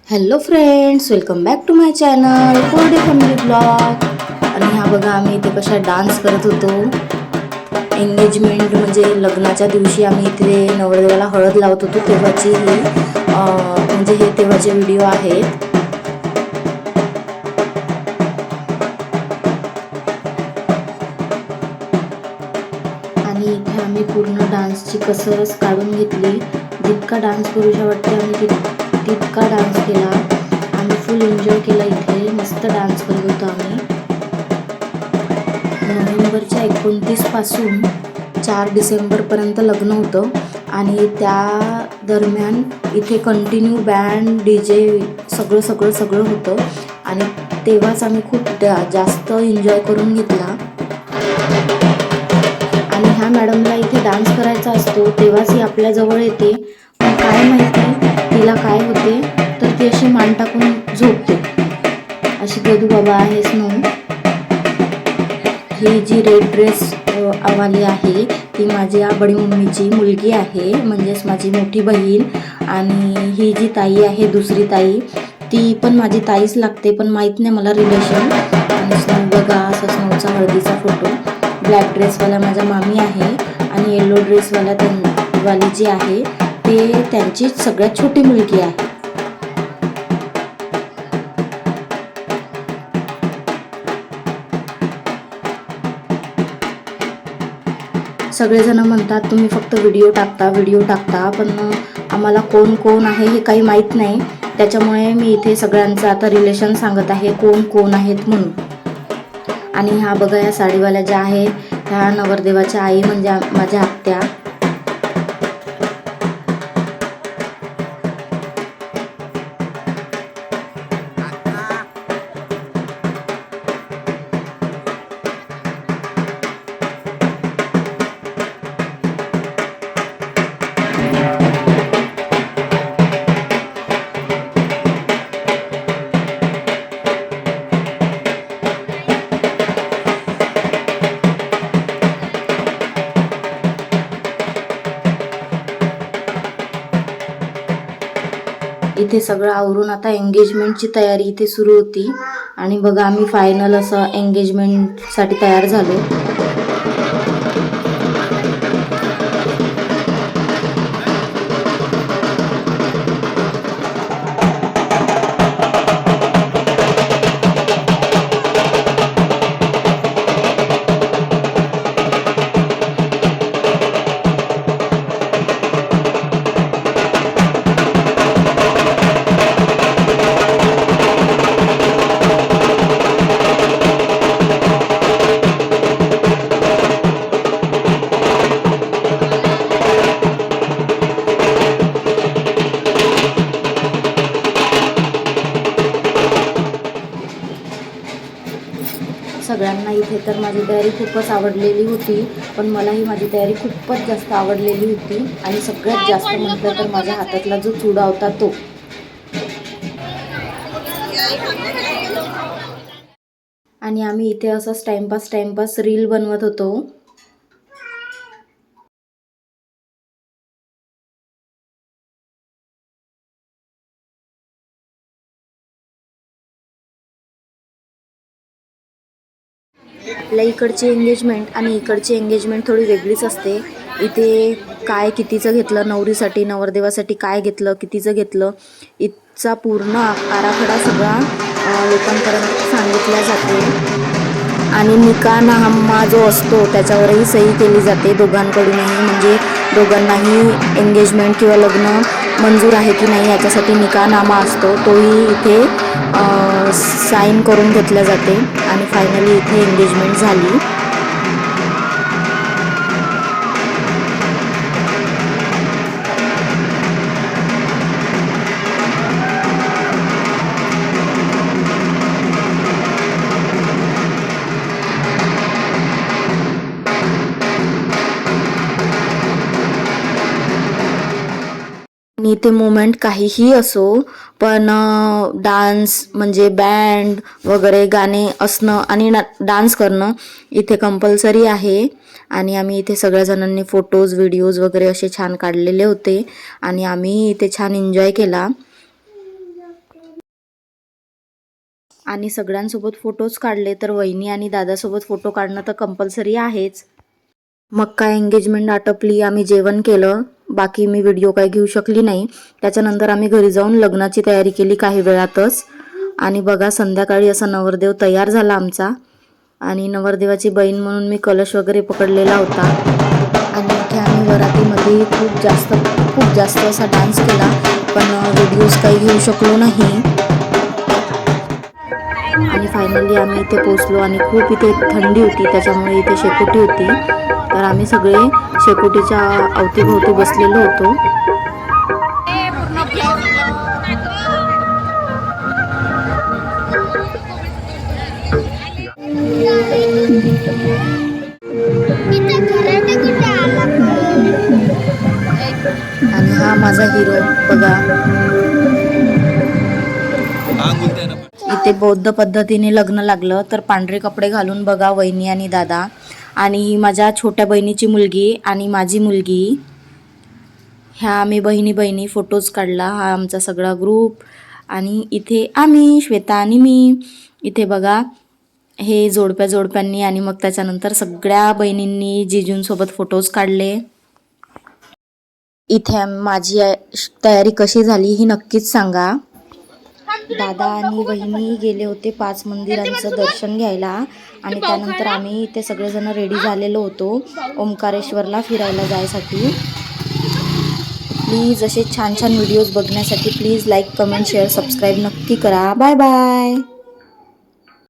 Hello friends, welcome back to my channel Korde family blog. आणि हा बघा, आम्ही इथे कशा डान्स करत होतो. एंगेजमेंट म्हणजे लग्नाच्या दिवशी आम्ही इथे नवरदेवाला हळद लावत होतो तेव्हाची ही म्हणजे हे तेव्हाचे व्हिडिओ आहेत. आणि इथे आम्ही पूर्ण डान्सची कसरत काढून घेतली. जितका डान्स करूशा वाटते आम्ही तितका डान्स केला. आम्ही फुल एन्जॉय केला. इथे मस्त डान्स करत होतो आम्ही. नोव्हेंबरच्या 29 पासून 4 डिसेंबरपर्यंत लग्न होतं आणि त्या दरम्यान इथे कंटिन्यू बँड DJ सगळं होतं आणि तेव्हाच आम्ही खूप जास्त एन्जॉय करून घेतला. आणि ह्या मॅडमला इथे डान्स करायचा असतो तेव्हाच ही आपल्याजवळ येते. पण काय माहिती तिला काय होते, तर ती अशी मान टाकून झोपते. अशी गदू बाबा आहेस म्हणून. ही जी रेड ड्रेस वाली आहे ती माझ्या बडी मम्मीची मुलगी आहे, म्हणजेच माझी मोठी बहीण. आणि ही जी ताई आहे दुसरी ताई, ती पण माझी ताईच लागते, पण माहीत नाही मला रिलेशन. आणि स्नो बघा, असा स्नोचा हळदीचा फोटो. ब्लॅक ड्रेसवाला माझ्या मामी आहे आणि येलो ड्रेसवाला वाली जी आहे ते त्यांची सगळ्यात छोटी मुलगी आहे. सगळेजण म्हणतात तुम्ही फक्त व्हिडिओ टाकता, पण आम्हाला कोण कोण आहे हे काही माहीत नाही. त्याच्यामुळे मी इथे सगळ्यांचं आता रिलेशन सांगत आहे, कोण कोण आहेत म्हणून. आणि ह्या बघा, या साडीवाल्या ज्या आहे ह्या नवरदेवाच्या आई म्हणजे माझ्या आत्या. इथे सगळं आवरून आता एंगेजमेंटची तयारी इथे सुरू होती. आणि बघा, आम्ही फायनल असं एंगेजमेंटसाठी तयार झालो. सगळ्यांना इथे तर माझी तयारी खूपच आवडलेली होती, पण मलाही माझी तयारी खूपच जास्त आवडलेली होती. आणि सगळ्यात जास्त म्हटलं तर माझ्या हातातला जो चुडा होता तो. आणि आम्ही इथे असंच टाइमपास रील बनवत होतो. आपल्या इकडची एंगेजमेंट आणि इकडची एंगेजमेंट थोडी वेगळीच असते. इथे काय कितीचं घेतलं नवरीसाठी, नवरदेवासाठी काय घेतलं, कितीचं घेतलं, इथचा पूर्ण आराखडा सगळा लोकांपर्यंत सांगितला जाते. आणि निकाहनामा जो असतो त्याच्यावरही सही केली जाते दोघांकडूनही, म्हणजे दोघांनाही एंगेजमेंट किंवा लग्न मंजूर आहे की नाही याच्यासाठी निकाहनामा असतो, तोही इथे साईन करून घेतल्या जाते. आणि फायनली इथे एंगेजमेंट झाली. आणि ते मोमेंट काहीही असो, पण डान्स म्हणजे बँड वगैरे गाणे असणं आणि डान्स करणं इथे कंपल्सरी आहे. आणि आम्ही इथे सगळ्या जणांनी फोटोज व्हिडिओज वगैरे असे छान काढलेले होते आणि आम्ही इथे छान एन्जॉय केला. आणि सगळ्यांसोबत फोटोज काढले. तर वहिनी आणि दादासोबत फोटो काढणं तर कंपल्सरी आहेच. मग काय एंगेजमेंट आटपली, आम्ही जेवण केलं. बाकी मी व्हिडिओ काही घेऊ शकली नाही. त्याच्यानंतर आम्ही घरी जाऊन लग्नाची तयारी केली काही वेळातच. आणि बघा संध्याकाळी असा नवरदेव तयार झाला आमचा. आणि नवरदेवाची बहीण म्हणून मी कलश वगैरे पकडलेला होता. आणि इथे आम्ही वरातीमध्ये खूप जास्त असा डान्स केला, पण व्हिडिओज काही घेऊ शकलो नाही. आणि फायनली आम्ही इथे पोचलो आणि खूप इथे थंडी होती, त्याच्यामुळे इथे शेकोटी होती. तर आम्ही सगळे शेकोटीच्या अवतीभोवती बसलेलो होतो. आणि हा माझा हिरो बघा. इथे बौद्ध पद्धतीने लग्न लागलं. तर पांढरे कपडे घालून बघा वहिनी आणि दादा, आणि ही माझ्या छोट्या बहिणीची मुलगी आणि माझी मुलगी. ह्या आम्ही बहिणी फोटोज काढला, हा आमचा सगळा ग्रुप. आणि इथे आम्ही श्वेता आणि मी. इथे बघा हे जोडप्यांनी आणि मग त्याच्यानंतर सगळ्या बहिणींनी जिजूंसोबत फोटोज काढले. इथे माझी तयारी कशी झाली ही नक्कीच सांगा. दादा आणि वहिनी गेले होते 5 मंदिरांचं दर्शन घ्यायला, आणि त्यानंतर आम्ही इथे सगळेजण रेडी झालेलो होतो ओंकारेश्वरला फिरायला जायसाठी. प्लीज असे छान छान व्हिडिओज बघण्यासाठी please like, comment, share, subscribe नक्की करा. Bye bye.